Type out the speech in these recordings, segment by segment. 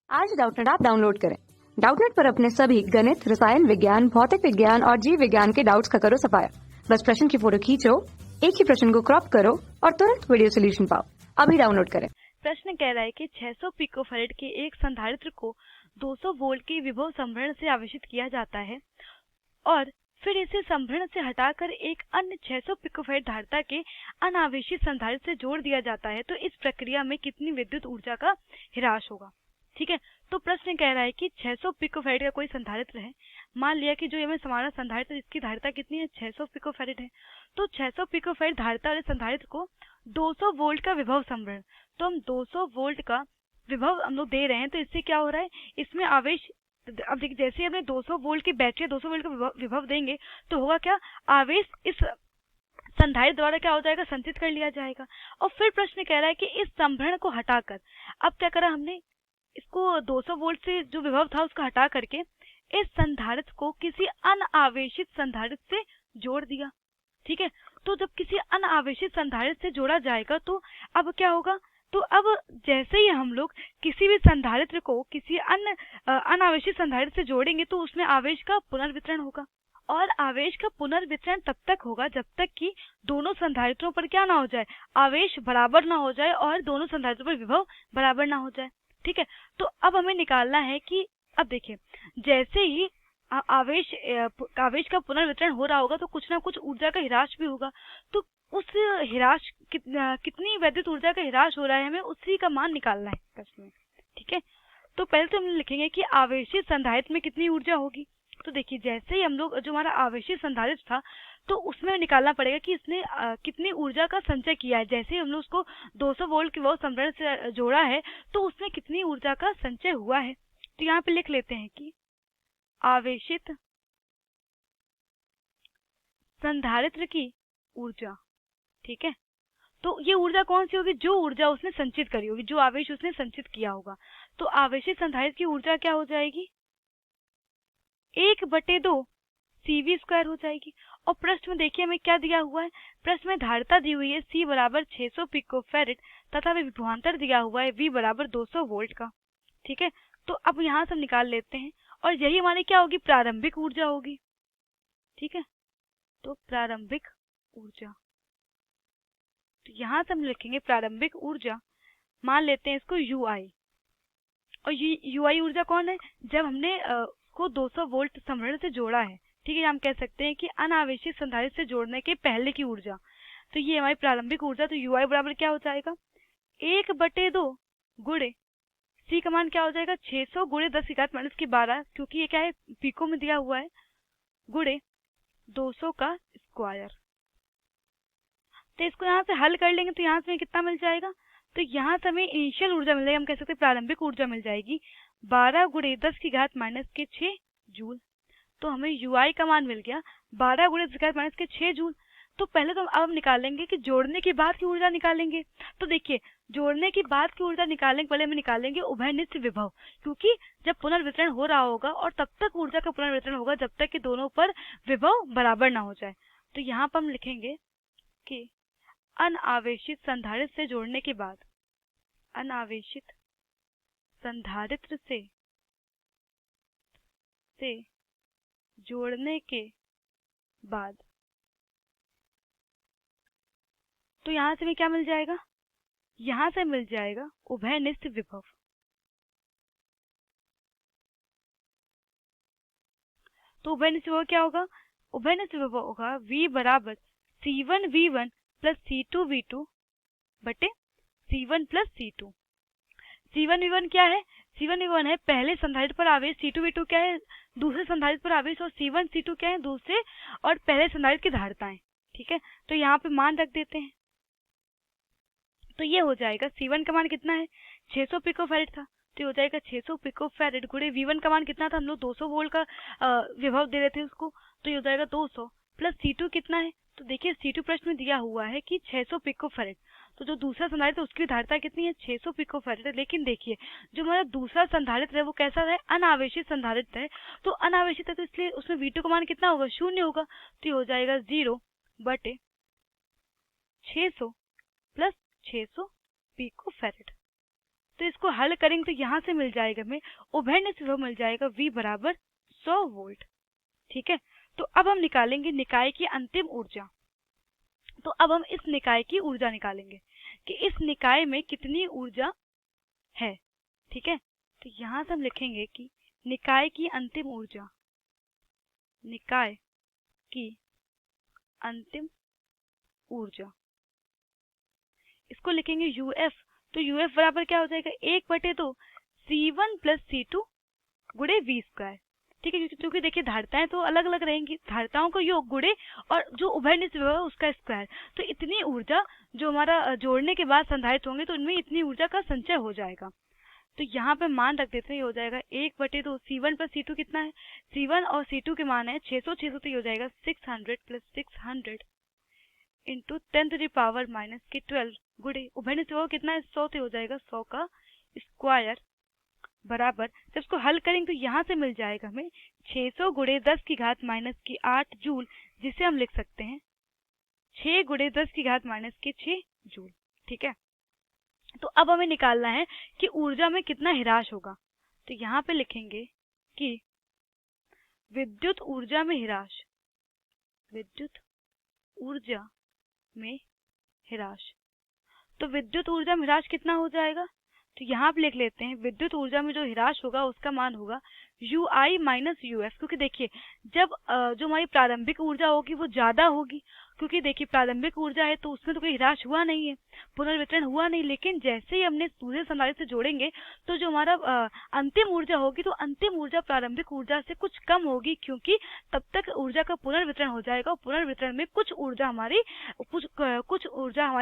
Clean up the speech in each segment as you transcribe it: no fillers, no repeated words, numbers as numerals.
आज Doubtnut app download करें। Doubtnut पर अपने सभी गणित, रसायन विज्ञान, भौतिक विज्ञान और जीव विज्ञान के डाउट्स का करो सफाया। बस प्रश्न की फोटो खींचो, एक ही प्रश्न को क्रॉप करो और तुरंत वीडियो सोल्यूशन पाओ। अभी डाउनलोड करें। प्रश्न कह रहा है कि 600 पिकोफैरेड के एक संधारित्र को 200 वोल्ट की विभव संभरण से आवेशित किया जाता है और फिर इसे संभरण से हटाकर एक अन्य 600 पिकोफैरेड धारिता के अनावेशित संधारित्र से जोड़ दिया जाता है, तो इस प्रक्रिया में कितनी विद्युत ऊर्जा का ह्रास होगा। ठीक है, तो प्रश्न कह रहा है कि 600 पिकोफैरेड का कोई संधारित्र है। मान लिया कि जो हमें हमारा संधारित्र इसकी धारिता कितनी है, 600 पिकोफैरेड है। तो 600 पिकोफैरेड धारिता वाले संधारित्र को 200 वोल्ट का विभव संभरण, तो हम 200 वोल्ट का विभव हम लोग दे रहे हैं, तो इससे क्या हो रहा है, इसमें आवेश, अब देखिए जैसे हमने 200 वोल्ट की बैटरी 200 वोल्ट का विभव देंगे तो होगा क्या, आवेश इस संधारित्र द्वारा क्या हो जाएगा, संचित कर लिया जाएगा। और फिर प्रश्न कह रहा है कि इस संभरण को हटाकर, अब क्या करा हमने, इसको 200 वोल्ट से जो विभव था उसको हटा करके इस संधारित्र को किसी अनावेशित संधारित्र से जोड़ दिया। ठीक है, तो जब किसी अनावेशित संधारित्र से जोड़ा जाएगा तो अब क्या होगा, तो अब जैसे ही हम लोग किसी भी संधारित्र को किसी अन्य अनावेशित संधारित्र से जोड़ेंगे तो उसमें आवेश का पुनर्वितरण होगा। और आवेश का पुनर्वितरण तब तक होगा जब तक कि दोनों संधारित्रों पर क्या ना हो जाए, आवेश बराबर ना हो जाए और दोनों संधारित्रों पर विभव बराबर ना हो जाए। ठीक है, तो अब हमें निकालना है कि, अब देखिए जैसे ही आवेश का पुनर्वितरण हो रहा होगा तो कुछ ना कुछ ऊर्जा का ह्रास भी होगा। तो उस ह्रास कितनी वैद्युत ऊर्जा का ह्रास हो रहा है, हमें उसी का मान निकालना है प्रश्न में। ठीक है, तो पहले तो हम लिखेंगे कि आवेशित संधारित्र में कितनी ऊर्जा होगी। तो देखिए जैसे ही हम लोग, जो हमारा आवेशित संधारित्र था तो उसमें निकालना पड़ेगा कि इसने कितनी ऊर्जा का संचय किया है। जैसे ही हम लोग उसको 200 वोल्ट की वो संभरण से जोड़ा है तो उसमें कितनी ऊर्जा का संचय हुआ है। तो यहाँ पे लिख लेते हैं कि आवेशित संधारित्र की ऊर्जा। ठीक है, तो ये ऊर्जा कौन सी होगी, जो ऊर्जा उसने संचित करी होगी, जो आवेश उसने संचित किया होगा। तो आवेशित संधारित्र की ऊर्जा क्या हो जाएगी, 1/2 CV² हो जाएगी। और प्रश्न में देखिए हमें क्या दिया हुआ है, प्रश्न में धारिता दी हुई है C बराबर 600 पिकोफैरेड तथा विभवांतर दिया हुआ है V बराबर 200 वोल्ट का। ठीक है, तो अब यहाँ से निकाल लेते हैं और यही हमारी क्या होगी, प्रारंभिक ऊर्जा होगी। ठीक है, तो प्रारंभिक ऊर्जा, तो यहाँ से हम लिखेंगे प्रारंभिक ऊर्जा, मान लेते हैं इसको UI। और UI ऊर्जा कौन है, जब हमने को 200 वोल्ट संभरण से जोड़ा है। ठीक है, हम कह सकते हैं कि अनावेशित संधारित्र से जोड़ने के पहले की ऊर्जा। तो ये हमारी प्रारंभिक ऊर्जा, तो UI बराबर क्या हो जाएगा, 1/2 गुणे C का मान क्या हो जाएगा, 600 गुणे 10⁻⁻12, क्योंकि ये क्या है पिको में दिया हुआ है, गुणे 200 का स्क्वायर। तो इसको यहाँ से हल कर लेंगे तो यहाँ से कितना मिल जाएगा, तो यहाँ से हमें इनिशियल ऊर्जा मिल जाएगी, हम कह सकते हैं प्रारंभिक ऊर्जा मिल जाएगी 12 गुणे 10⁻⁻6 जूल। तो हमें UI का मान मिल गया 12 गुणे 10⁻⁻6 जूल। तो पहले तो अब हम निकालेंगे कि जोड़ने के बाद की ऊर्जा निकालेंगे। तो देखिए जोड़ने के बाद की ऊर्जा निकालने के पहले हम निकालेंगे उभयनिष्ठ विभव, क्योंकि जब पुनर्वितरण हो रहा होगा और तब तक ऊर्जा का पुनर्वितरण होगा जब तक कि दोनों पर विभव बराबर ना हो जाए। तो यहाँ पर हम लिखेंगे कि अनावेशित संधारित्र से जोड़ने के बाद, अनावेशित संधारित्र से जोड़ने के बाद, तो यहाँ से हमें क्या मिल जाएगा, यहाँ से मिल जाएगा उभयनिष्ठ विभव। तो उभयनिष्ठ विभव क्या होगा, उभयनिष्ठ विभव होगा V बराबर C1V1 प्लस C2V2 बटे C1 प्लस C2। C1V1 क्या है, C1V1 है पहले संधारित्र पर आवेश, C2V2 क्या है दूसरे संधारित्र पर आवेश, और C1 C2 क्या है दूसरे और पहले संधारित्र की धारिताएं। ठीक है, तो यहाँ पे मान रख देते हैं। तो ये हो जाएगा C1 का मान कितना है, 600 पिकोफैरेड था, तो ये हो जाएगा 600 पिकोफैरेड गुणे V1 का मान कितना था, हम लोग 200 वोल्ट का विभव दे रहे थे उसको, तो ये हो जाएगा 200 प्लस C2 कितना है, तो देखिए C2 प्रश्न में दिया हुआ है कि 600 पिकोफैरेड, तो जो दूसरा संधारित्र उसकी धारिता कितनी है, 600 पिकोफैरेड। लेकिन देखिए जो हमारा दूसरा संधारित्र है वो कैसा है, अनावेशित संधारित्र है, तो अनावेशित है तो इसलिए उसमें V2 का मान कितना होगा, 0 होगा। तो ये हो जाएगा 0/600 प्लस 600 पिकोफैरेड। तो इसको हल करेंगे तो यहाँ से मिल जाएगा हमें उभय निष्ठ विभव मिल जाएगा V बराबर 100 वोल्ट। ठीक है, तो अब हम निकालेंगे निकाय की अंतिम ऊर्जा। तो अब हम इस निकाय की ऊर्जा निकालेंगे कि इस निकाय में कितनी ऊर्जा है। ठीक है, तो यहाँ से हम लिखेंगे कि निकाय की अंतिम ऊर्जा, निकाय की अंतिम ऊर्जा, इसको लिखेंगे UF। तो UF बराबर क्या हो जाएगा 1/2 C1 प्लस C2 गुणे V स्क्वायर। ठीक है, क्योंकि देखिए धारिताएं तो अलग अलग रहेंगी, धारिताओं का योग गुणे और जो उभयनिष्ठ विभव है उसका स्क्वायर। तो इतनी ऊर्जा जो हमारा जोड़ने के बाद संधारित होंगे तो इनमें इतनी ऊर्जा का संचय हो जाएगा। तो यहाँ पे मान रख देते हैं, ये हो जाएगा 1/2 C1 प्लस C2 कितना है, C1 और C2 के मान है 600, 600 तो ये हो जाएगा 600 प्लस 600 इंटू 10⁻⁻12 गुणे उभयनिष्ठ विभव कितना है 100, तो हो जाएगा 100 का स्क्वायर बराबर। जब इसको हल करेंगे तो यहाँ से मिल जाएगा हमें 600 गुणे 10⁻⁻8 जूल, जिसे हम लिख सकते हैं 6 गुणे 10⁻⁻6 जूल। ठीक है, तो अब हमें निकालना है कि ऊर्जा में कितना ह्रास होगा। तो यहाँ पे लिखेंगे कि विद्युत ऊर्जा में ह्रास, विद्युत ऊर्जा में ह्रास। तो विद्युत ऊर्जा में ह्रास कितना हो जाएगा, तो यहाँ पे लिख लेते हैं विद्युत ऊर्जा में जो ह्रास होगा उसका मान होगा UI माइनस UF। क्योंकि देखिए जब जो हमारी प्रारंभिक ऊर्जा होगी वो ज़्यादा होगी, क्योंकि देखिए प्रारंभिक ऊर्जा है तो उसमें तो कोई ह्रास हुआ नहीं है, पुनर्वितरण हुआ नहीं। लेकिन जैसे ही हमने दूसरे संधारित्र से जोड़ेंगे तो जो हमारा अंतिम ऊर्जा होगी तो अंतिम ऊर्जा प्रारंभिक ऊर्जा से कुछ कम होगी, क्योंकि तब तक ऊर्जा का पुनर्वितरण हो जाएगा और पुनर्वितरण में कुछ ऊर्जा हमारी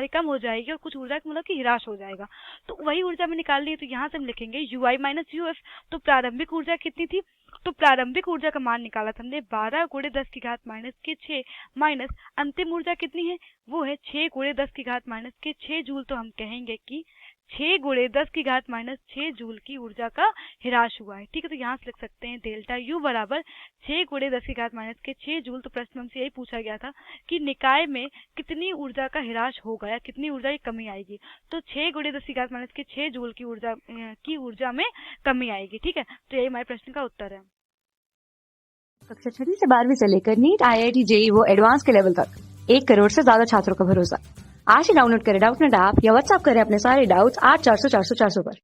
कम हो जाएगी और कुछ ऊर्जा मतलब कि ह्रास हो जाएगा। तो वही ऊर्जा में निकालनी है, तो यहाँ से हम लिखेंगे UI माइनस UF। तो प्रारंभिक ऊर्जा कितनी थी, तो प्रारंभिक ऊर्जा का मान निकाला था हमने 12 गुणे 10⁻⁻6 माइनस अंतिम ऊर्जा कितनी है, वो है 6 गुणे 10⁻⁻6 जूल। तो हम कहेंगे कि 6 गुणे 10⁻⁻6 जूल की ऊर्जा का ह्रास हुआ है। ठीक है, तो यहाँ से लिख सकते हैं डेल्टा U बराबर 6 गुणे 10⁻⁻6 जूल। तो प्रश्न हमसे यही पूछा गया था कि निकाय में कितनी ऊर्जा का ह्रास होगा या कितनी ऊर्जा की कमी आएगी। तो 6 गुणे 10⁻⁻6 जूल की ऊर्जा में कमी आएगी। ठीक है, तो यही हमारे प्रश्न का उत्तर है। कक्षा 6वीं से 12वीं से लेकर नीट, IIT, JEE वो एडवांस के लेवल तक 1 करोड़ से ज्यादा छात्रों का भरोसा। आज ही डाउनलोड करें डाउटनेट ऐप या व्हाट्सएप करें अपने सारे डाउट्स 8400 400 400 पर।